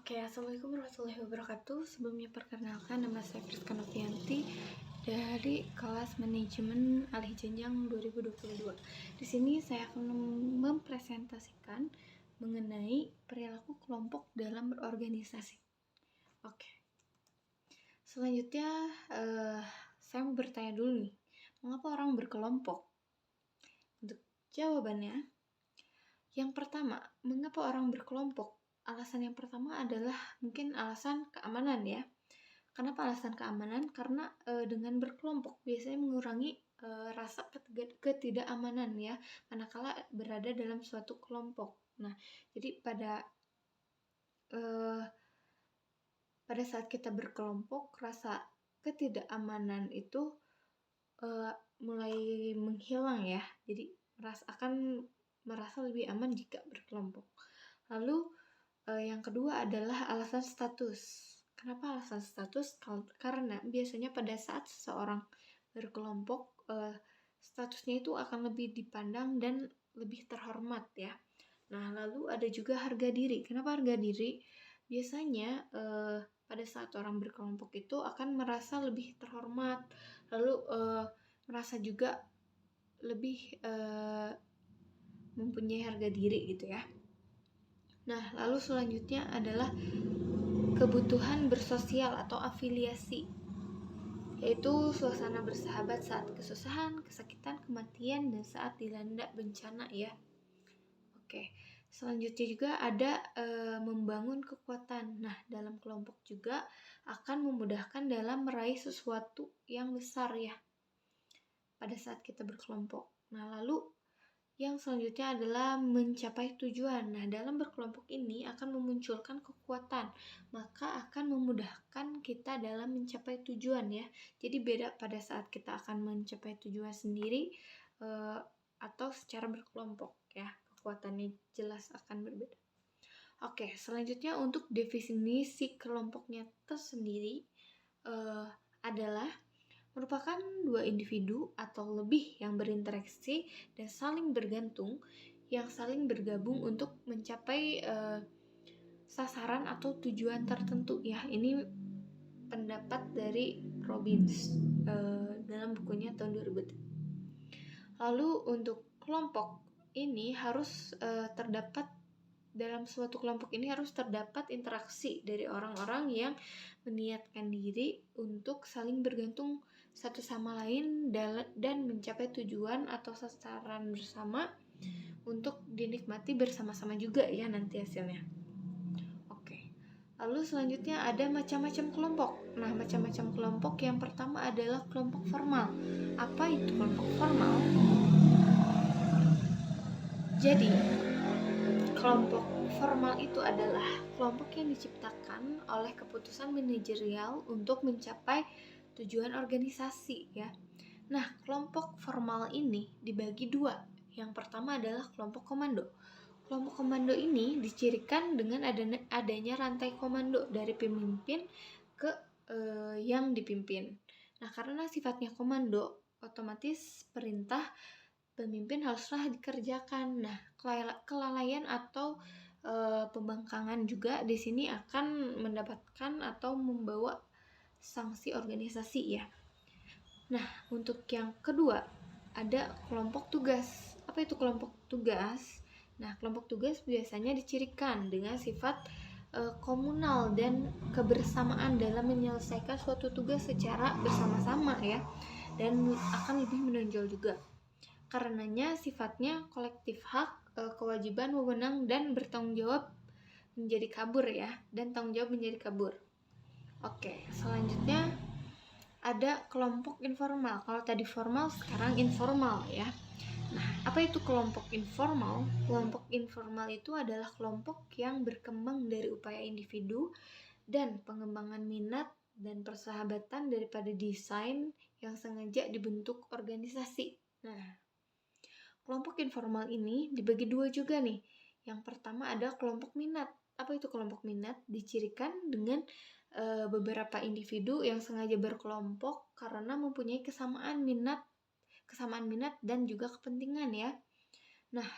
Oke, Assalamualaikum warahmatullahi wabarakatuh. Sebelumnya perkenalkan, nama saya Priska Novianti dari kelas manajemen alih jenjang 2022. Di sini saya akan mempresentasikan mengenai perilaku kelompok dalam berorganisasi. Oke. Selanjutnya, saya mau bertanya dulu nih, mengapa orang berkelompok? Untuk jawabannya, yang pertama, mengapa orang berkelompok? Alasan yang pertama adalah mungkin alasan keamanan ya. Kenapa alasan keamanan? Karena dengan berkelompok biasanya mengurangi rasa ketidakamanan ya, manakala berada dalam suatu kelompok. Nah, jadi pada saat kita berkelompok, rasa ketidakamanan itu mulai menghilang ya. Jadi akan merasa lebih aman jika berkelompok. Lalu yang kedua adalah alasan status. Kenapa alasan status? Karena biasanya pada saat seseorang berkelompok, statusnya itu akan lebih dipandang dan lebih terhormat ya. Nah, lalu ada juga harga diri. Kenapa harga diri? Biasanya pada saat orang berkelompok itu akan merasa lebih terhormat, lalu merasa juga lebih mempunyai harga diri gitu ya. Nah, lalu selanjutnya adalah kebutuhan bersosial atau afiliasi, yaitu suasana bersahabat saat kesusahan, kesakitan, kematian, dan saat dilanda bencana ya. Oke, selanjutnya juga ada membangun kekuatan. Nah, dalam kelompok juga akan memudahkan dalam meraih sesuatu yang besar ya pada saat kita berkelompok. Nah, lalu yang selanjutnya adalah mencapai tujuan. Nah, dalam berkelompok ini akan memunculkan kekuatan, maka akan memudahkan kita dalam mencapai tujuan ya. Jadi beda pada saat kita akan mencapai tujuan sendiri atau secara berkelompok ya. Kekuatannya jelas akan berbeda. Oke, selanjutnya untuk definisi kelompoknya tersendiri adalah merupakan dua individu atau lebih yang berinteraksi dan saling bergantung, yang saling bergabung untuk mencapai sasaran atau tujuan tertentu ya. Ini pendapat dari Robbins dalam bukunya tahun 2000. Lalu untuk kelompok ini harus dalam suatu kelompok ini harus terdapat interaksi dari orang-orang yang meniatkan diri untuk saling bergantung satu sama lain dan mencapai tujuan atau sasaran bersama untuk dinikmati bersama-sama juga ya nanti hasilnya. Oke. Lalu selanjutnya ada macam-macam kelompok. Nah, macam-macam kelompok yang pertama adalah kelompok formal. Apa itu kelompok formal? Jadi, kelompok formal itu adalah kelompok yang diciptakan oleh keputusan manajerial untuk mencapai tujuan organisasi ya. Nah, kelompok formal ini dibagi dua. Yang pertama adalah kelompok komando. Kelompok komando ini dicirikan dengan adanya rantai komando dari pemimpin ke yang dipimpin. Nah, karena sifatnya komando, otomatis perintah pemimpin haruslah dikerjakan. Nah, kelalaian atau pembangkangan juga di sini akan mendapatkan atau membawa sanksi organisasi ya. Nah, untuk yang kedua ada kelompok tugas. Apa itu kelompok tugas? Nah, kelompok tugas biasanya dicirikan dengan sifat komunal dan kebersamaan dalam menyelesaikan suatu tugas secara bersama-sama ya, dan akan lebih menonjol juga. Karenanya sifatnya kolektif hak, kewajiban, wewenang, dan bertanggung jawab menjadi kabur ya, dan tanggung jawab menjadi kabur. Oke, selanjutnya ada kelompok informal. Kalau tadi formal, sekarang informal ya. Nah, apa itu kelompok informal? Kelompok informal itu adalah kelompok yang berkembang dari upaya individu dan pengembangan minat dan persahabatan daripada desain yang sengaja dibentuk organisasi. Nah, kelompok informal ini dibagi dua juga nih. Yang pertama ada kelompok minat. Apa itu kelompok minat? Dicirikan dengan beberapa individu yang sengaja berkelompok karena mempunyai kesamaan minat dan juga kepentingan ya. Nah,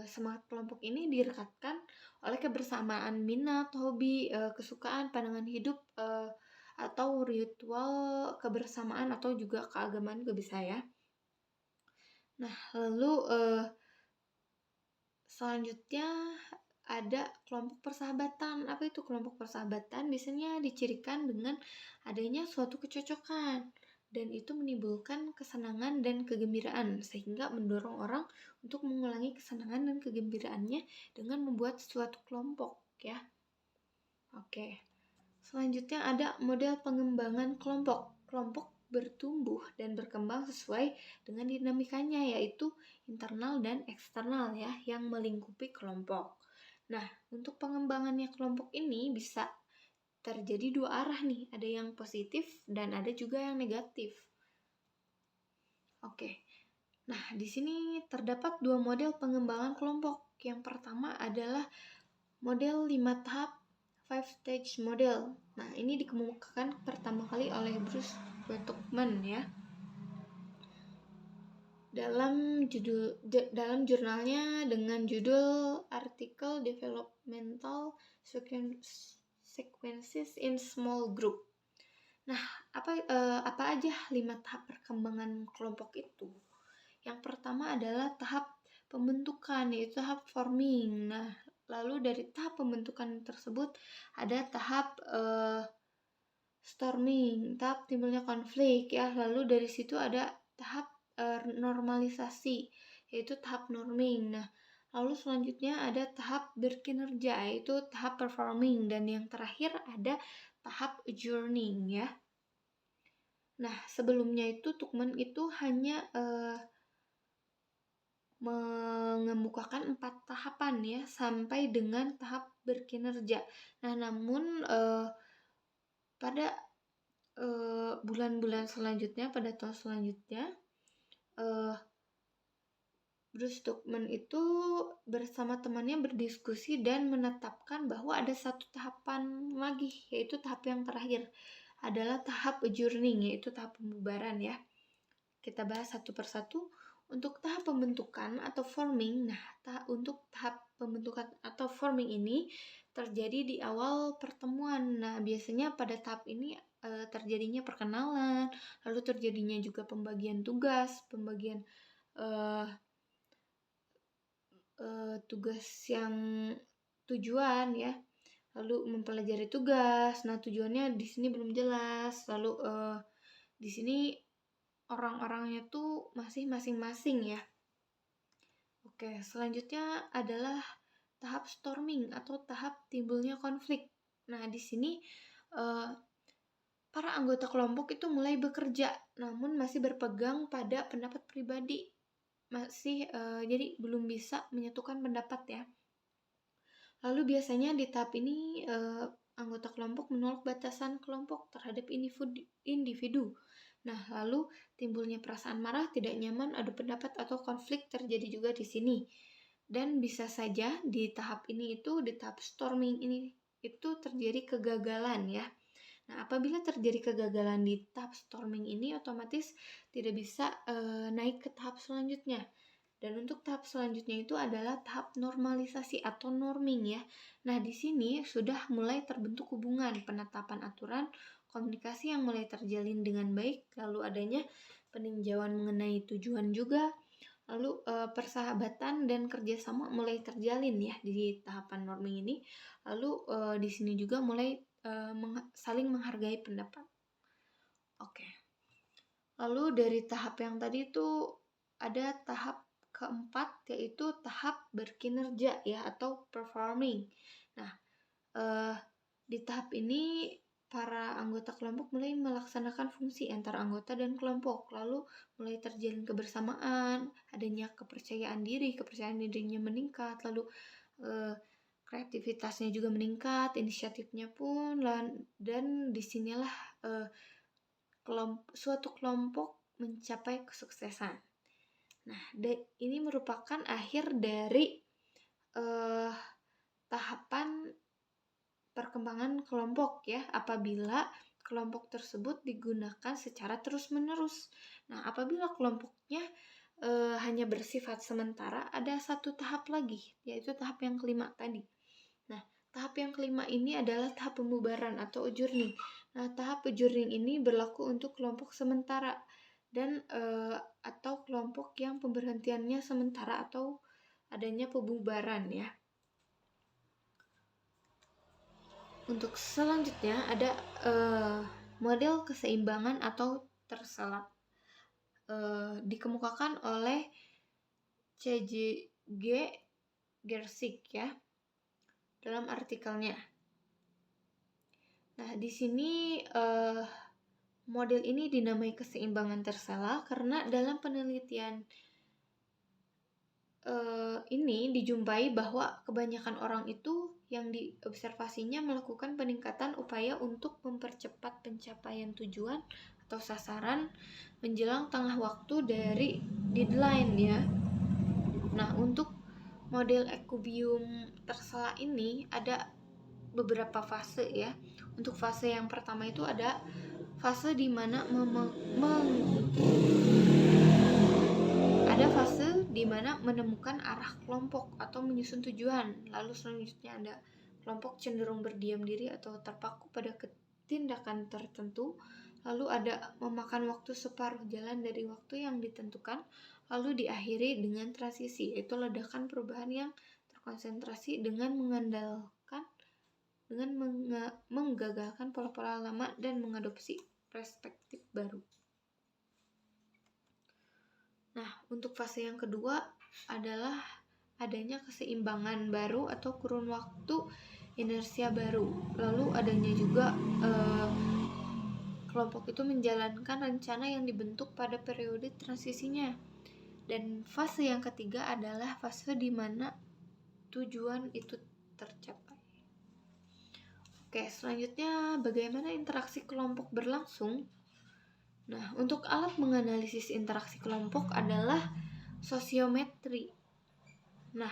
semangat kelompok ini direkatkan oleh kebersamaan minat, hobi, kesukaan, pandangan hidup, atau ritual kebersamaan atau juga keagamaan juga bisa ya. Nah, lalu selanjutnya ada kelompok persahabatan. Apa itu kelompok persahabatan? Biasanya dicirikan dengan adanya suatu kecocokan dan itu menimbulkan kesenangan dan kegembiraan sehingga mendorong orang untuk mengulangi kesenangan dan kegembiraannya dengan membuat suatu kelompok ya. Oke. Selanjutnya ada model pengembangan kelompok. Kelompok bertumbuh dan berkembang sesuai dengan dinamikanya, yaitu internal dan eksternal ya, yang melingkupi kelompok. Nah, untuk pengembangannya kelompok ini bisa terjadi dua arah nih, ada yang positif dan ada juga yang negatif. Oke. Nah, di sini terdapat dua model pengembangan kelompok. Yang pertama adalah model 5 tahap 5 stage model. Nah, ini dikemukakan pertama kali oleh Bruce Tuckman ya. Dalam jurnalnya dengan judul Article Developmental Sequences in Small Group. Nah, apa aja 5 tahap perkembangan kelompok itu? Yang pertama adalah tahap pembentukan, yaitu tahap forming. Nah, lalu dari tahap pembentukan tersebut ada tahap storming, tahap timbulnya konflik ya. Lalu dari situ ada tahap normalisasi, yaitu tahap norming. Nah, lalu selanjutnya ada tahap berkinerja, yaitu tahap performing, dan yang terakhir ada tahap adjourning ya. Nah, sebelumnya itu Tuckman itu hanya mengemukakan 4 tahapan ya sampai dengan tahap berkinerja. Nah, namun pada bulan-bulan selanjutnya, pada tahun selanjutnya, Bruce Tuckman itu bersama temannya berdiskusi dan menetapkan bahwa ada satu tahapan lagi, yaitu tahap yang terakhir adalah tahap adjourning, yaitu tahap pembubaran ya. Kita bahas satu persatu. Untuk tahap pembentukan atau forming, nah untuk tahap pembentukan atau forming ini terjadi di awal pertemuan. Nah, biasanya pada tahap ini terjadinya perkenalan, lalu terjadinya juga pembagian tugas, pembagian tugas yang tujuan ya, lalu mempelajari tugas. Nah, tujuannya di sini belum jelas. Lalu di sini orang-orangnya tuh masih masing-masing ya. Oke, selanjutnya adalah tahap storming atau tahap timbulnya konflik. Nah, di sini para anggota kelompok itu mulai bekerja, namun masih berpegang pada pendapat pribadi. Jadi belum bisa menyatukan pendapat ya. Lalu biasanya di tahap ini anggota kelompok menolak batasan kelompok terhadap individu. Nah, lalu timbulnya perasaan marah, tidak nyaman, adu pendapat atau konflik terjadi juga di sini. Dan bisa saja di tahap ini itu, di tahap storming ini itu terjadi kegagalan ya. Nah, apabila terjadi kegagalan di tahap storming ini, otomatis tidak bisa naik ke tahap selanjutnya. Dan untuk tahap selanjutnya itu adalah tahap normalisasi atau norming ya. Nah, di sini sudah mulai terbentuk hubungan, penetapan aturan, komunikasi yang mulai terjalin dengan baik, lalu adanya peninjauan mengenai tujuan juga, lalu persahabatan dan kerjasama mulai terjalin ya di tahapan norming ini. Lalu di sini juga mulai saling menghargai pendapat. Oke. Lalu dari tahap yang tadi itu ada tahap keempat, yaitu tahap berkinerja ya atau performing. Nah, di tahap ini para anggota kelompok mulai melaksanakan fungsi antara anggota dan kelompok, lalu mulai terjalin kebersamaan, adanya kepercayaan dirinya meningkat, lalu kreativitasnya juga meningkat, inisiatifnya pun, dan disinilah suatu kelompok mencapai kesuksesan. Nah, ini merupakan akhir dari tahapan perkembangan kelompok ya, apabila kelompok tersebut digunakan secara terus-menerus. Nah, apabila kelompoknya hanya bersifat sementara, ada satu tahap lagi, yaitu tahap yang kelima tadi. Nah, tahap yang kelima ini adalah tahap pembubaran atau adjourning. Nah, tahap adjourning ini berlaku untuk kelompok sementara dan atau kelompok yang pemberhentiannya sementara atau adanya pembubaran ya. Untuk selanjutnya ada model keseimbangan atau terselap. Dikemukakan oleh C.G. Gersik ya dalam artikelnya. Nah, di sini model ini dinamai keseimbangan tersela karena dalam penelitian ini dijumpai bahwa kebanyakan orang itu yang diobservasinya melakukan peningkatan upaya untuk mempercepat pencapaian tujuan atau sasaran menjelang tengah waktu dari deadline ya. Nah, untuk model ekubium tersela ini ada beberapa fase ya. Untuk fase yang pertama itu ada fase di mana menemukan arah kelompok atau menyusun tujuan. Lalu selanjutnya ada kelompok cenderung berdiam diri atau terpaku pada tindakan tertentu. Lalu ada memakan waktu separuh jalan dari waktu yang ditentukan. Lalu diakhiri dengan transisi, yaitu ledakan perubahan yang terkonsentrasi dengan menggagalkan pola-pola lama dan mengadopsi perspektif baru. Nah, untuk fase yang kedua adalah adanya keseimbangan baru atau kurun waktu inersia baru. Lalu adanya juga kelompok itu menjalankan rencana yang dibentuk pada periode transisinya. Dan fase yang ketiga adalah fase di mana tujuan itu tercapai. Oke, selanjutnya bagaimana interaksi kelompok berlangsung? Nah, untuk alat menganalisis interaksi kelompok adalah sosiometri. Nah,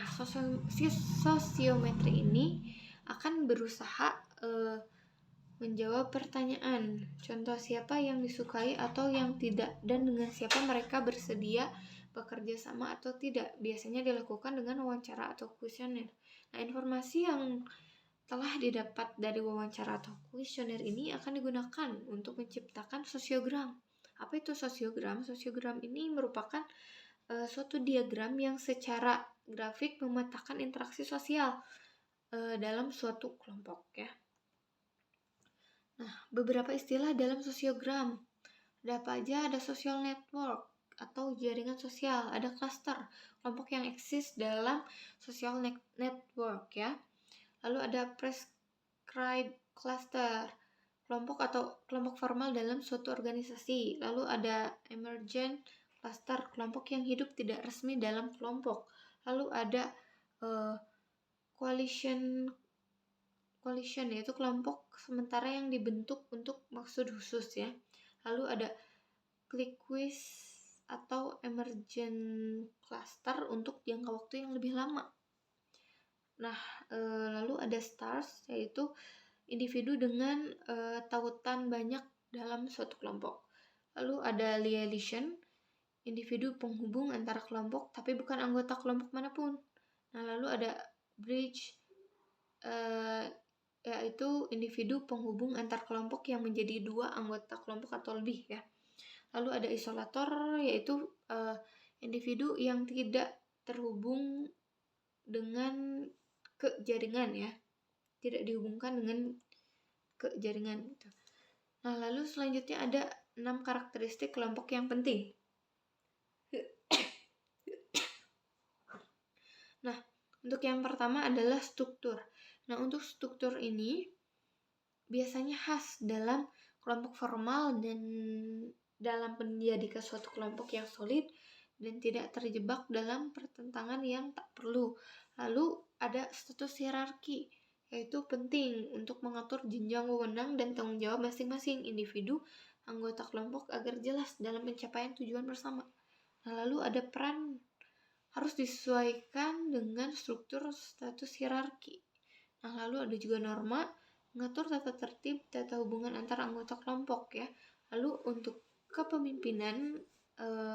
sosiometri ini akan berusaha menjawab pertanyaan. Contoh, siapa yang disukai atau yang tidak, dan dengan siapa mereka bersedia bekerja sama atau tidak. Biasanya dilakukan dengan wawancara atau kuesioner. Nah, informasi yang telah didapat dari wawancara atau kuesioner ini akan digunakan untuk menciptakan sosiogram. Apa itu sosiogram? Sosiogram ini merupakan suatu diagram yang secara grafik memetakan interaksi sosial dalam suatu kelompok ya. Nah, beberapa istilah dalam sosiogram. Ada apa aja? Ada social network atau jaringan sosial, ada cluster, kelompok yang eksis dalam social network ya. Lalu ada prescribed cluster, kelompok formal dalam suatu organisasi. Lalu ada emergent cluster, kelompok yang hidup tidak resmi dalam kelompok. Lalu ada coalition yaitu kelompok sementara yang dibentuk untuk maksud khusus ya. Lalu ada cliquist atau emergent cluster untuk jangka waktu yang lebih lama. Nah, lalu ada stars, yaitu individu dengan tautan banyak dalam suatu kelompok. Lalu ada liaison, individu penghubung antara kelompok tapi bukan anggota kelompok manapun. Nah, lalu ada bridge, yaitu individu penghubung antar kelompok yang menjadi dua anggota kelompok atau lebih ya. Lalu ada isolator, yaitu individu yang tidak terhubung dengan ke jaringan ya, tidak dihubungkan dengan ke jaringan gitu. Nah, lalu selanjutnya ada 6 karakteristik kelompok yang penting. Nah, untuk yang pertama adalah struktur. Nah, untuk struktur ini biasanya khas dalam kelompok formal dan dalam menjadikan suatu kelompok yang solid dan tidak terjebak dalam pertentangan yang tak perlu. Lalu ada status hierarki, yaitu penting untuk mengatur jenjang wewenang dan tanggung jawab masing-masing individu anggota kelompok agar jelas dalam pencapaian tujuan bersama. Nah, lalu ada peran harus disesuaikan dengan struktur status hierarki. Nah, lalu ada juga norma, mengatur tata tertib, tata hubungan antar anggota kelompok ya. Lalu untuk kepemimpinan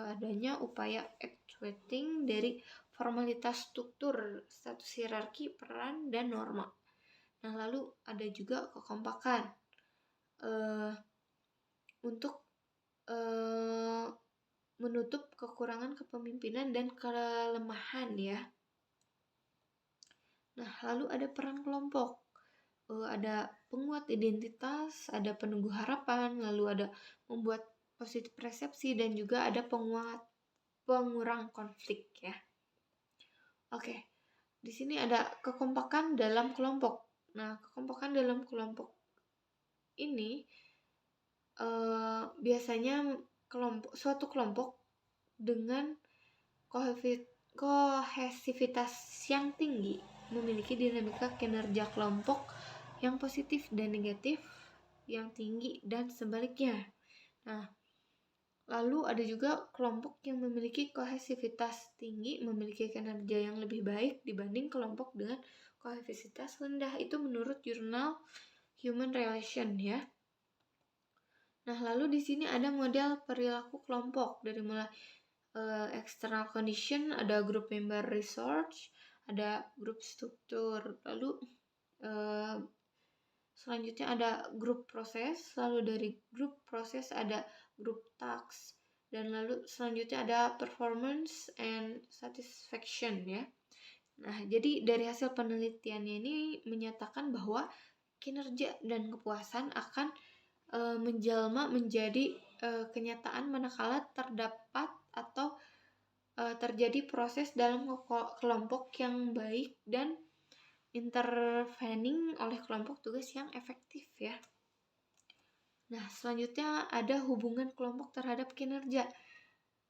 adanya upaya actuating dari formalitas struktur, status hierarki, peran, dan norma. Nah, lalu ada juga kekompakan untuk menutup kekurangan kepemimpinan dan kelemahan ya. Nah, lalu ada peran kelompok. Ada penguat identitas, ada penunggu harapan, lalu ada membuat positif persepsi, dan juga ada pengurang konflik ya. Oke, di sini ada kekompakan dalam kelompok. Nah, kekompakan dalam kelompok ini biasanya suatu kelompok dengan kohesivitas yang tinggi memiliki dinamika kinerja kelompok yang positif dan negatif yang tinggi dan sebaliknya. Nah, lalu ada juga kelompok yang memiliki kohesivitas tinggi memiliki kinerja yang lebih baik dibanding kelompok dengan kohesivitas rendah. Itu menurut jurnal Human Relation ya. Nah, lalu di sini ada model perilaku kelompok dari mulai external condition, ada group member research, ada group struktur, lalu selanjutnya ada group proses, lalu dari group proses ada group tasks, dan lalu selanjutnya ada performance and satisfaction ya. Nah, jadi dari hasil penelitiannya ini menyatakan bahwa kinerja dan kepuasan akan menjelma menjadi kenyataan manakala terdapat atau terjadi proses dalam kelompok yang baik dan intervening oleh kelompok tugas yang efektif ya. Nah, selanjutnya ada hubungan kelompok terhadap kinerja.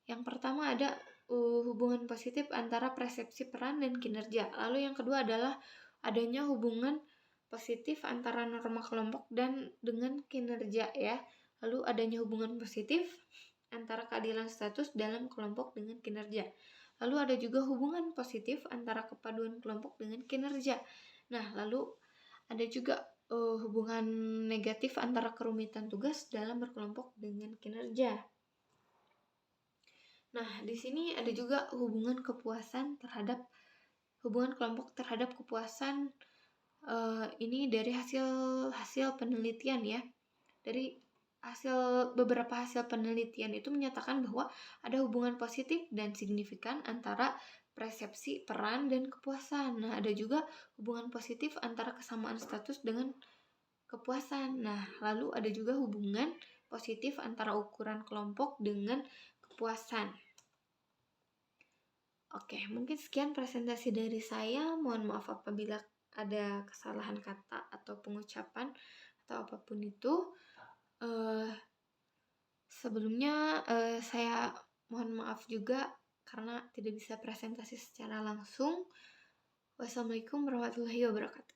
Yang pertama ada hubungan positif antara persepsi peran dan kinerja. Lalu yang kedua adalah adanya hubungan positif antara norma kelompok dan dengan kinerja ya. Lalu adanya hubungan positif antara keadilan status dalam kelompok dengan kinerja. Lalu ada juga hubungan positif antara kepaduan kelompok dengan kinerja. Nah, lalu ada juga hubungan negatif antara kerumitan tugas dalam berkelompok dengan kinerja. Nah, di sini ada juga hubungan kelompok terhadap kepuasan. Ini dari hasil penelitian ya. Dari beberapa hasil penelitian itu menyatakan bahwa ada hubungan positif dan signifikan antara persepsi, peran, dan kepuasan. Nah, ada juga hubungan positif antara kesamaan status dengan kepuasan. Nah, lalu ada juga hubungan positif antara ukuran kelompok dengan kepuasan. Oke, mungkin sekian presentasi dari saya. Mohon maaf apabila ada kesalahan kata atau pengucapan atau apapun itu. Sebelumnya saya mohon maaf juga karena tidak bisa presentasi secara langsung. Wassalamualaikum warahmatullahi wabarakatuh.